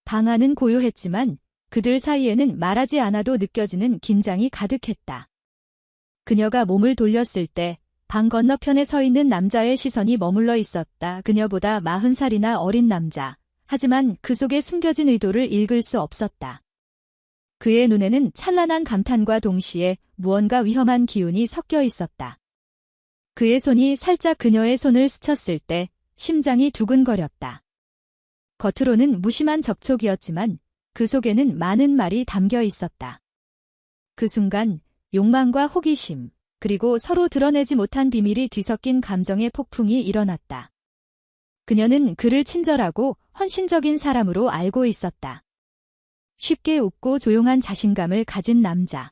방 안은 고요했지만 그들 사이에는 말하지 않아도 느껴지는 긴장이 가득했다. 그녀가 몸을 돌렸을 때 방 건너편에 서 있는 남자의 시선이 머물러 있었다. 그녀보다 40살이나 어린 남자. 하지만 그 속에 숨겨진 의도를 읽을 수 없었다. 그의 눈에는 찬란한 감탄과 동시에 무언가 위험한 기운이 섞여 있었다. 그의 손이 살짝 그녀의 손을 스쳤을 때 심장이 두근거렸다. 겉으로는 무심한 접촉이었지만 그 속에는 많은 말이 담겨 있었다. 그 순간 욕망과 호기심, 그리고 서로 드러내지 못한 비밀이 뒤섞인 감정의 폭풍이 일어났다. 그녀는 그를 친절하고 헌신적인 사람으로 알고 있었다. 쉽게 웃고 조용한 자신감을 가진 남자.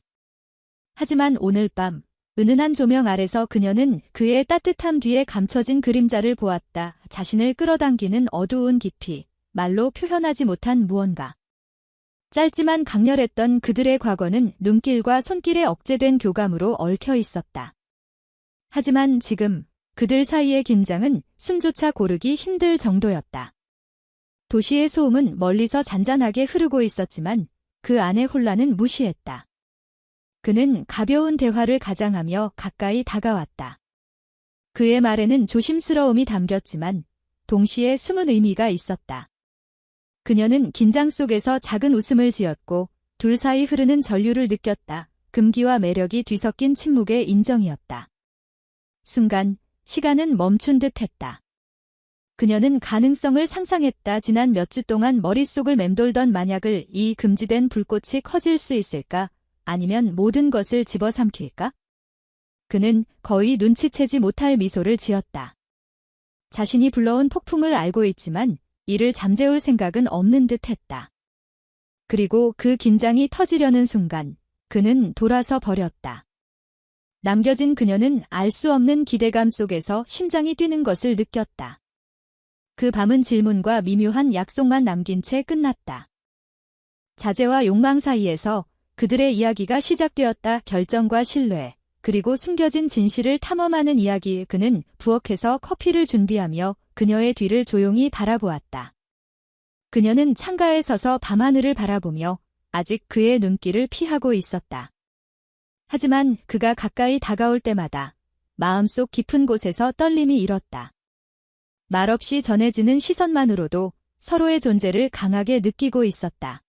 하지만 오늘 밤 은은한 조명 아래서 그녀는 그의 따뜻함 뒤에 감춰진 그림자를 보았다. 자신을 끌어당기는 어두운 깊이, 말로 표현하지 못한 무언가. 짧지만 강렬했던 그들의 과거는 눈길과 손길에 억제된 교감으로 얽혀 있었다. 하지만 지금 그들 사이의 긴장은 숨조차 고르기 힘들 정도였다. 도시의 소음은 멀리서 잔잔하게 흐르고 있었지만 그 안의 혼란은 무시했다. 그는 가벼운 대화를 가장하며 가까이 다가왔다. 그의 말에는 조심스러움이 담겼지만 동시에 숨은 의미가 있었다. 그녀는 긴장 속에서 작은 웃음을 지었고 둘 사이 흐르는 전류를 느꼈다. 금기와 매력이 뒤섞인 침묵의 인정이었다. 순간 시간은 멈춘 듯 했다. 그녀는 가능성을 상상했다. 지난 몇 주 동안 머릿속을 맴돌던 만약을 이 금지된 불꽃이 커질 수 있을까? 아니면 모든 것을 집어삼킬까? 그는 거의 눈치채지 못할 미소를 지었다. 자신이 불러온 폭풍을 알고 있지만 이를 잠재울 생각은 없는 듯 했다. 그리고 그 긴장이 터지려는 순간 그는 돌아서 버렸다. 남겨진 그녀는 알 수 없는 기대감 속에서 심장이 뛰는 것을 느꼈다. 그 밤은 질문과 미묘한 약속만 남긴 채 끝났다. 자제와 욕망 사이에서 그들의 이야기가 시작되었다. 결정과 신뢰, 그리고 숨겨진 진실을 탐험하는 이야기. 그는 부엌에서 커피를 준비하며 그녀의 뒤를 조용히 바라보았다. 그녀는 창가에 서서 밤하늘을 바라보며 아직 그의 눈길을 피하고 있었다. 하지만 그가 가까이 다가올 때마다 마음속 깊은 곳에서 떨림이 일었다. 말없이 전해지는 시선만으로도 서로의 존재를 강하게 느끼고 있었다.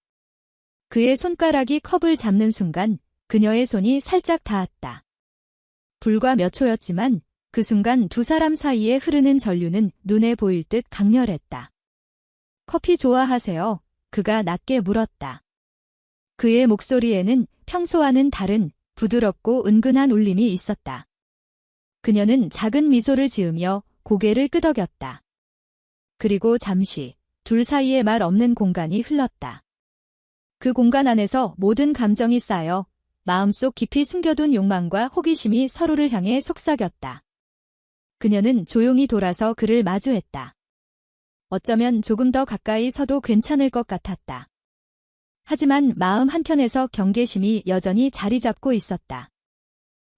그의 손가락이 컵을 잡는 순간 그녀의 손이 살짝 닿았다. 불과 몇 초였지만 그 순간 두 사람 사이에 흐르는 전류는 눈에 보일 듯 강렬했다. 커피 좋아하세요? 그가 낮게 물었다. 그의 목소리에는 평소와는 다른 부드럽고 은근한 울림이 있었다. 그녀는 작은 미소를 지으며 고개를 끄덕였다. 그리고 잠시 둘 사이에 말 없는 공간이 흘렀다. 그 공간 안에서 모든 감정이 쌓여 마음속 깊이 숨겨둔 욕망과 호기심이 서로를 향해 속삭였다. 그녀는 조용히 돌아서 그를 마주했다. 어쩌면 조금 더 가까이 서도 괜찮을 것 같았다. 하지만 마음 한켠에서 경계심이 여전히 자리 잡고 있었다.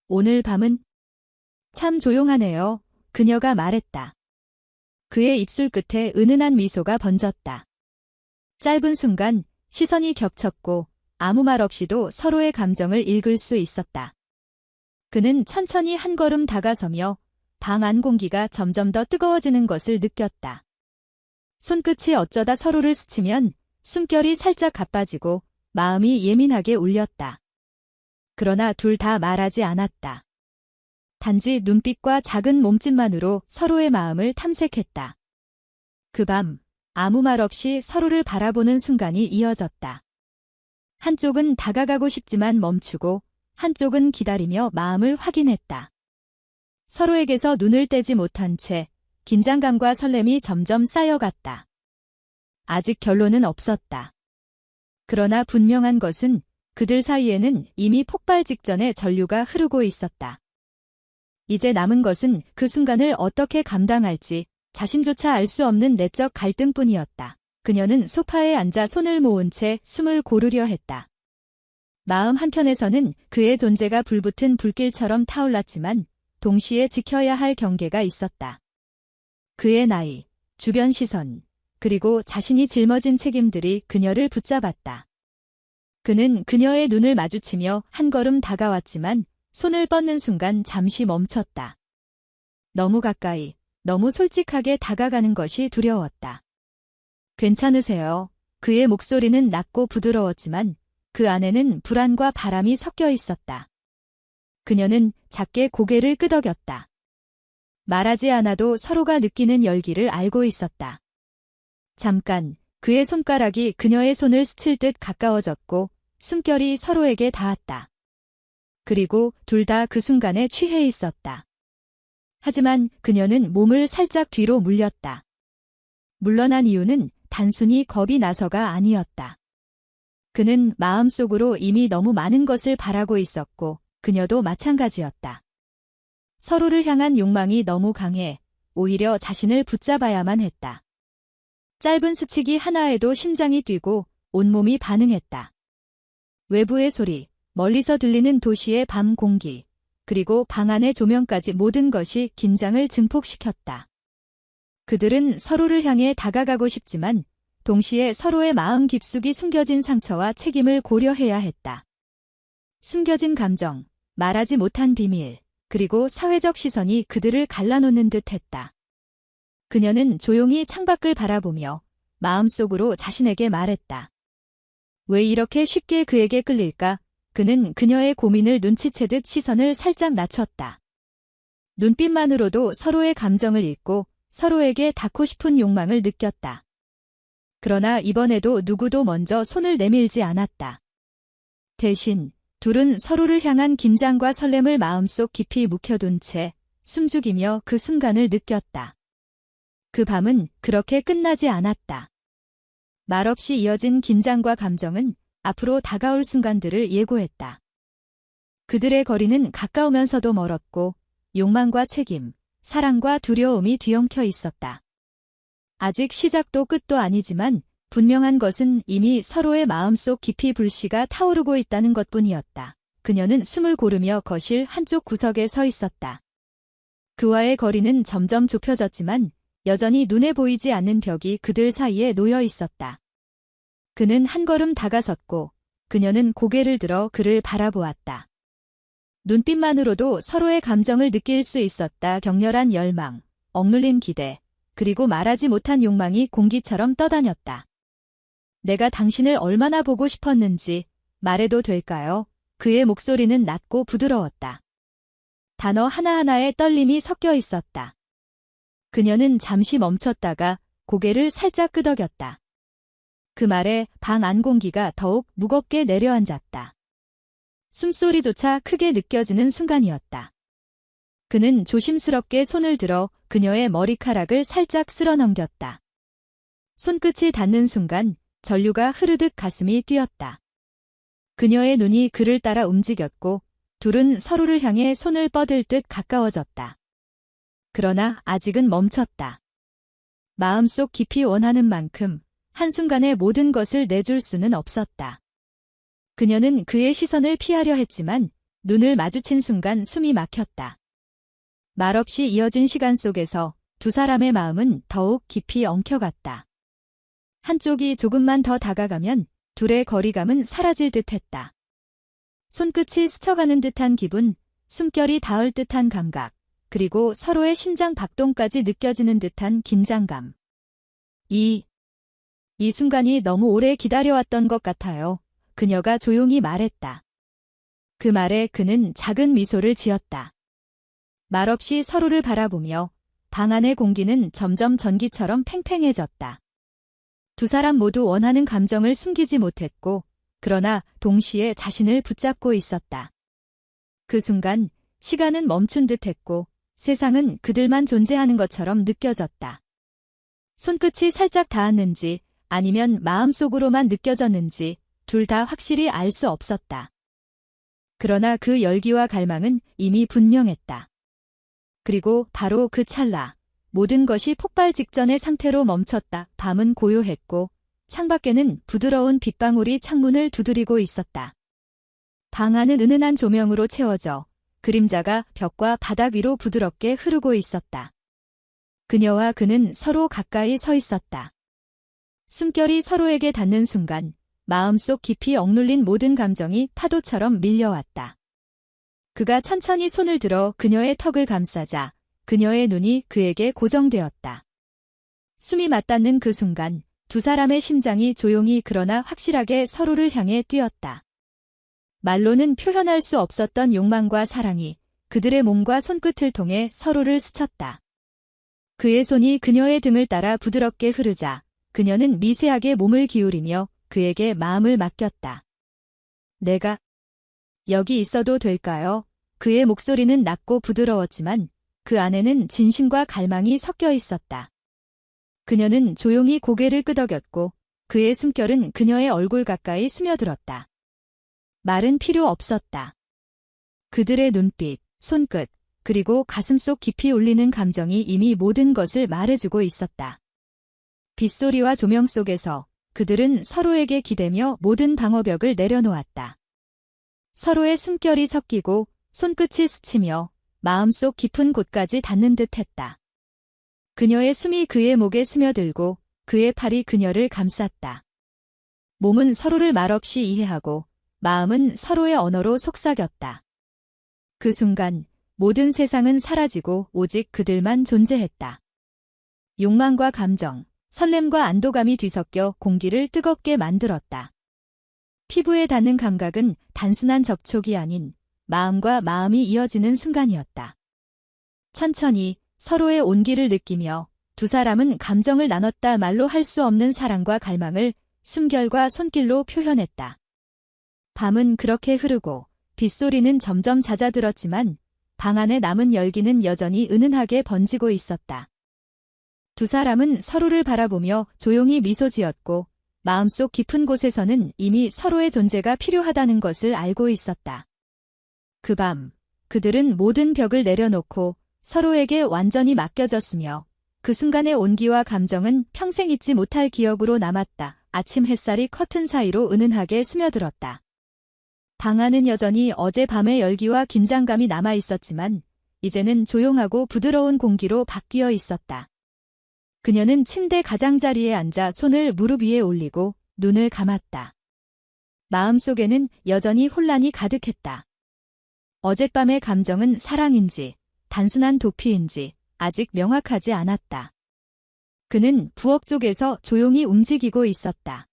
오늘 밤은 참 조용하네요. 그녀가 말했다. 그의 입술 끝에 은은한 미소가 번졌다. 짧은 순간 시선이 겹쳤고 아무 말 없이도 서로의 감정을 읽을 수 있었다. 그는 천천히 한 걸음 다가서며 방 안 공기가 점점 더 뜨거워지는 것을 느꼈다. 손끝이 어쩌다 서로를 스치면 숨결이 살짝 가빠지고 마음이 예민하게 울렸다. 그러나 둘 다 말하지 않았다. 단지 눈빛과 작은 몸짓만으로 서로의 마음을 탐색했다. 그 밤 아무 말 없이 서로를 바라보는 순간이 이어졌다. 한쪽은 다가가고 싶지만 멈추고 한쪽은 기다리며 마음을 확인했다. 서로에게서 눈을 떼지 못한 채 긴장감과 설렘이 점점 쌓여갔다. 아직 결론은 없었다. 그러나 분명한 것은 그들 사이에는 이미 폭발 직전의 전류가 흐르고 있었다. 이제 남은 것은 그 순간을 어떻게 감당할지 자신조차 알 수 없는 내적 갈등뿐이었다. 그녀는 소파에 앉아 손을 모은 채 숨을 고르려 했다. 마음 한켠에서는 그의 존재가 불붙은 불길처럼 타올랐지만 동시에 지켜야 할 경계가 있었다. 그의 나이, 주변 시선, 그리고 자신이 짊어진 책임들이 그녀를 붙잡았다. 그는 그녀의 눈을 마주치며 한 걸음 다가왔지만 손을 뻗는 순간 잠시 멈췄다. 너무 가까이, 너무 솔직하게 다가가는 것이 두려웠다. 괜찮으세요? 그의 목소리는 낮고 부드러웠지만 그 안에는 불안과 바람이 섞여 있었다. 그녀는 작게 고개를 끄덕였다. 말하지 않아도 서로가 느끼는 열기를 알고 있었다. 잠깐, 그의 손가락이 그녀의 손을 스칠 듯 가까워졌고 숨결이 서로에게 닿았다. 그리고 둘 다 그 순간에 취해 있었다. 하지만 그녀는 몸을 살짝 뒤로 물렸다. 물러난 이유는 단순히 겁이 나서가 아니었다. 그는 마음속으로 이미 너무 많은 것을 바라고 있었고 그녀도 마찬가지였다. 서로를 향한 욕망이 너무 강해 오히려 자신을 붙잡아야만 했다. 짧은 스치기 하나에도 심장이 뛰고 온몸이 반응했다. 외부의 소리, 멀리서 들리는 도시의 밤 공기, 그리고 방 안의 조명까지 모든 것이 긴장을 증폭시켰다. 그들은 서로를 향해 다가가고 싶지만 동시에 서로의 마음 깊숙이 숨겨진 상처와 책임을 고려해야 했다. 숨겨진 감정, 말하지 못한 비밀, 그리고 사회적 시선이 그들을 갈라놓는 듯 했다. 그녀는 조용히 창밖을 바라보며 마음속으로 자신에게 말했다. 왜 이렇게 쉽게 그에게 끌릴까? 그는 그녀의 고민을 눈치채듯 시선을 살짝 낮췄다. 눈빛만으로도 서로의 감정을 읽고 서로에게 닿고 싶은 욕망을 느꼈다. 그러나 이번에도 누구도 먼저 손을 내밀지 않았다. 대신 둘은 서로를 향한 긴장과 설렘을 마음속 깊이 묵혀둔 채 숨죽이며 그 순간을 느꼈다. 그 밤은 그렇게 끝나지 않았다. 말없이 이어진 긴장과 감정은 앞으로 다가올 순간들을 예고했다. 그들의 거리는 가까우면서도 멀었고 욕망과 책임, 사랑과 두려움이 뒤엉켜 있었다. 아직 시작도 끝도 아니지만 분명한 것은 이미 서로의 마음속 깊이 불씨가 타오르고 있다는 것뿐이었다. 그녀는 숨을 고르며 거실 한쪽 구석에 서 있었다. 그와의 거리는 점점 좁혀졌지만 여전히 눈에 보이지 않는 벽이 그들 사이에 놓여 있었다. 그는 한 걸음 다가섰고 그녀는 고개를 들어 그를 바라보았다. 눈빛만으로도 서로의 감정을 느낄 수 있었다. 격렬한 열망, 억눌린 기대, 그리고 말하지 못한 욕망이 공기처럼 떠다녔다. 내가 당신을 얼마나 보고 싶었는지 말해도 될까요? 그의 목소리는 낮고 부드러웠다. 단어 하나하나에 떨림이 섞여 있었다. 그녀는 잠시 멈췄다가 고개를 살짝 끄덕였다. 그 말에 방 안 공기가 더욱 무겁게 내려앉았다. 숨소리조차 크게 느껴지는 순간이었다. 그는 조심스럽게 손을 들어 그녀의 머리카락을 살짝 쓸어넘겼다. 손끝이 닿는 순간 전류가 흐르듯 가슴이 뛰었다. 그녀의 눈이 그를 따라 움직였고 둘은 서로를 향해 손을 뻗을 듯 가까워졌다. 그러나 아직은 멈췄다. 마음속 깊이 원하는 만큼 한순간에 모든 것을 내줄 수는 없었다. 그녀는 그의 시선을 피하려 했지만 눈을 마주친 순간 숨이 막혔다. 말없이 이어진 시간 속에서 두 사람의 마음은 더욱 깊이 엉켜갔다. 한쪽이 조금만 더 다가가면 둘의 거리감은 사라질 듯했다. 손끝이 스쳐가는 듯한 기분, 숨결이 닿을 듯한 감각, 그리고 서로의 심장 박동까지 느껴지는 듯한 긴장감. 이 순간이 너무 오래 기다려왔던 것 같아요. 그녀가 조용히 말했다. 그 말에 그는 작은 미소를 지었다. 말없이 서로를 바라보며 방 안의 공기는 점점 전기처럼 팽팽해졌다. 두 사람 모두 원하는 감정을 숨기지 못했고, 그러나 동시에 자신을 붙잡고 있었다. 그 순간 시간은 멈춘 듯했고 세상은 그들만 존재하는 것처럼 느껴졌다. 손끝이 살짝 닿았는지 아니면 마음속으로만 느껴졌는지 둘 다 확실히 알 수 없었다. 그러나 그 열기와 갈망은 이미 분명했다. 그리고 바로 그 찰나 모든 것이 폭발 직전의 상태로 멈췄다. 밤은 고요했고 창밖에는 부드러운 빗방울이 창문을 두드리고 있었다. 방 안은 은은한 조명으로 채워져 그림자가 벽과 바닥 위로 부드럽게 흐르고 있었다. 그녀와 그는 서로 가까이 서 있었다. 숨결이 서로에게 닿는 순간 마음속 깊이 억눌린 모든 감정이 파도처럼 밀려왔다. 그가 천천히 손을 들어 그녀의 턱을 감싸자 그녀의 눈이 그에게 고정되었다. 숨이 맞닿는 그 순간 두 사람의 심장이 조용히 그러나 확실하게 서로를 향해 뛰었다. 말로는 표현할 수 없었던 욕망과 사랑이 그들의 몸과 손끝을 통해 서로를 스쳤다. 그의 손이 그녀의 등을 따라 부드럽게 흐르자 그녀는 미세하게 몸을 기울이며 그에게 마음을 맡겼다. 내가 여기 있어도 될까요? 그의 목소리는 낮고 부드러웠지만 그 안에는 진심과 갈망이 섞여 있었다. 그녀는 조용히 고개를 끄덕였고 그의 숨결은 그녀의 얼굴 가까이 스며들었다. 말은 필요 없었다. 그들의 눈빛, 손끝, 그리고 가슴속 깊이 울리는 감정이 이미 모든 것을 말해주고 있었다. 빗소리와 조명 속에서 그들은 서로에게 기대며 모든 방어벽을 내려놓았다. 서로의 숨결이 섞이고 손끝이 스치며 마음속 깊은 곳까지 닿는 듯 했다. 그녀의 숨이 그의 목에 스며들고 그의 팔이 그녀를 감쌌다. 몸은 서로를 말없이 이해하고 마음은 서로의 언어로 속삭였다. 그 순간 모든 세상은 사라지고 오직 그들만 존재했다. 욕망과 감정, 설렘과 안도감이 뒤섞여 공기를 뜨겁게 만들었다. 피부에 닿는 감각은 단순한 접촉이 아닌 마음과 마음이 이어지는 순간이었다. 천천히 서로의 온기를 느끼며 두 사람은 감정을 나눴다 말로 할 수 없는 사랑과 갈망을 숨결과 손길로 표현했다. 밤은 그렇게 흐르고 빗소리는 점점 잦아들었지만 방 안에 남은 열기는 여전히 은은하게 번지고 있었다. 두 사람은 서로를 바라보며 조용히 미소 지었고 마음속 깊은 곳에서는 이미 서로의 존재가 필요하다는 것을 알고 있었다. 그 밤, 그들은 모든 벽을 내려놓고 서로에게 완전히 맡겨졌으며 그 순간의 온기와 감정은 평생 잊지 못할 기억으로 남았다. 아침 햇살이 커튼 사이로 은은하게 스며들었다. 방 안은 여전히 어젯밤의 열기와 긴장감이 남아 있었지만 이제는 조용하고 부드러운 공기로 바뀌어 있었다. 그녀는 침대 가장자리에 앉아 손을 무릎 위에 올리고 눈을 감았다. 마음속에는 여전히 혼란이 가득했다. 어젯밤의 감정은 사랑인지 단순한 도피인지 아직 명확하지 않았다. 그는 부엌 쪽에서 조용히 움직이고 있었다.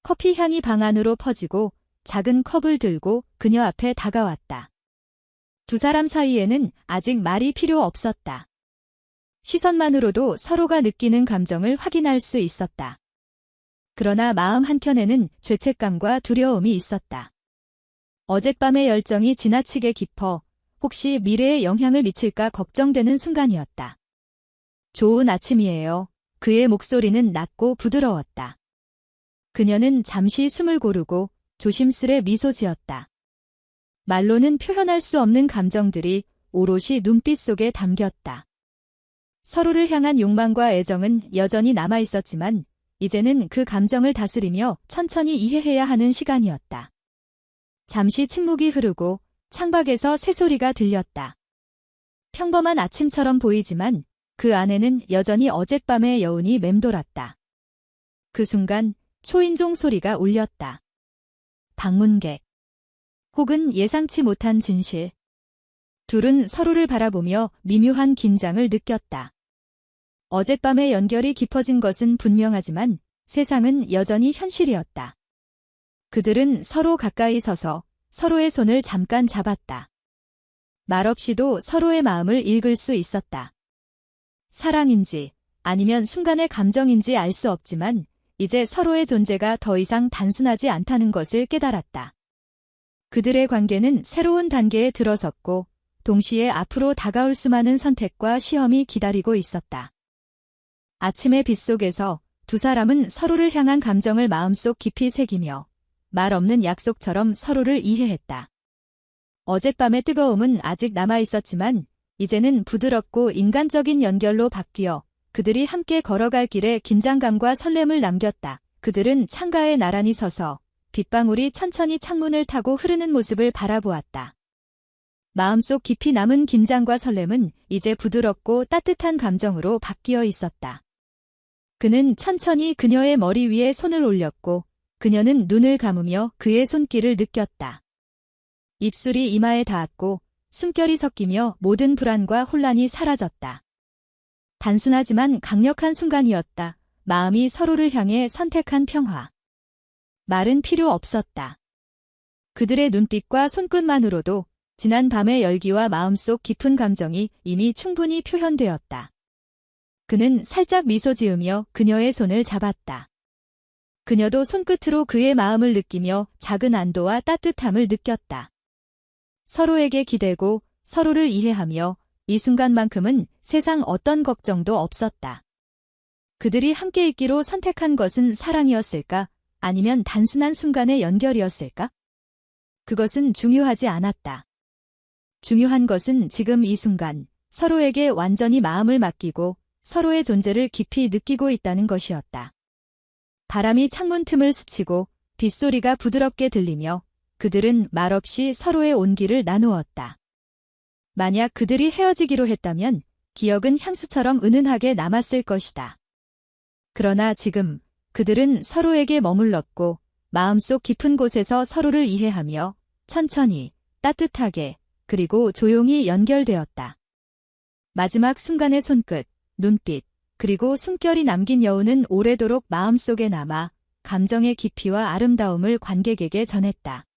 커피 향이 방 안으로 퍼지고 작은 컵을 들고 그녀 앞에 다가왔다. 두 사람 사이에는 아직 말이 필요 없었다. 시선만으로도 서로가 느끼는 감정을 확인할 수 있었다. 그러나 마음 한켠에는 죄책감과 두려움이 있었다. 어젯밤의 열정이 지나치게 깊어 혹시 미래에 영향을 미칠까 걱정되는 순간이었다. 좋은 아침이에요. 그의 목소리는 낮고 부드러웠다. 그녀는 잠시 숨을 고르고 조심스레 미소 지었다. 말로는 표현할 수 없는 감정들이 오롯이 눈빛 속에 담겼다. 서로를 향한 욕망과 애정은 여전히 남아 있었지만 이제는 그 감정을 다스리며 천천히 이해해야 하는 시간이었다. 잠시 침묵이 흐르고 창밖에서 새소리가 들렸다. 평범한 아침처럼 보이지만 그 안에는 여전히 어젯밤의 여운이 맴돌았다. 그 순간 초인종 소리가 울렸다. 방문객. 혹은 예상치 못한 진실. 둘은 서로를 바라보며 미묘한 긴장을 느꼈다. 어젯밤의 연결이 깊어진 것은 분명하지만 세상은 여전히 현실이었다. 그들은 서로 가까이 서서 서로의 손을 잠깐 잡았다. 말없이도 서로의 마음을 읽을 수 있었다. 사랑인지 아니면 순간의 감정인지 알 수 없지만 이제 서로의 존재가 더 이상 단순하지 않다는 것을 깨달았다. 그들의 관계는 새로운 단계에 들어섰고 동시에 앞으로 다가올 수많은 선택과 시험이 기다리고 있었다. 아침의 빛 속에서 두 사람은 서로를 향한 감정을 마음속 깊이 새기며 말 없는 약속처럼 서로를 이해했다. 어젯밤의 뜨거움은 아직 남아 있었지만 이제는 부드럽고 인간적인 연결로 바뀌어 그들이 함께 걸어갈 길에 긴장감과 설렘을 남겼다. 그들은 창가에 나란히 서서 빗방울이 천천히 창문을 타고 흐르는 모습을 바라보았다. 마음속 깊이 남은 긴장과 설렘은 이제 부드럽고 따뜻한 감정으로 바뀌어 있었다. 그는 천천히 그녀의 머리 위에 손을 올렸고 그녀는 눈을 감으며 그의 손길을 느꼈다. 입술이 이마에 닿았고 숨결이 섞이며 모든 불안과 혼란이 사라졌다. 단순하지만 강력한 순간이었다. 마음이 서로를 향해 선택한 평화. 말은 필요 없었다. 그들의 눈빛과 손끝만으로도 지난 밤의 열기와 마음속 깊은 감정이 이미 충분히 표현되었다. 그는 살짝 미소 지으며 그녀의 손을 잡았다. 그녀도 손끝으로 그의 마음을 느끼며 작은 안도와 따뜻함을 느꼈다. 서로에게 기대고 서로를 이해하며 이 순간만큼은 세상 어떤 걱정도 없었다. 그들이 함께 있기로 선택한 것은 사랑이었을까? 아니면 단순한 순간의 연결이었을까? 그것은 중요하지 않았다. 중요한 것은 지금 이 순간 서로에게 완전히 마음을 맡기고 서로의 존재를 깊이 느끼고 있다는 것이었다. 바람이 창문 틈을 스치고 빗소리가 부드럽게 들리며 그들은 말없이 서로의 온기를 나누었다. 만약 그들이 헤어지기로 했다면 기억은 향수처럼 은은하게 남았을 것이다. 그러나 지금 그들은 서로에게 머물렀고 마음속 깊은 곳에서 서로를 이해하며 천천히, 따뜻하게, 그리고 조용히 연결되었다. 마지막 순간의 손끝, 눈빛, 그리고 숨결이 남긴 여운은 오래도록 마음속에 남아 감정의 깊이와 아름다움을 관객에게 전했다.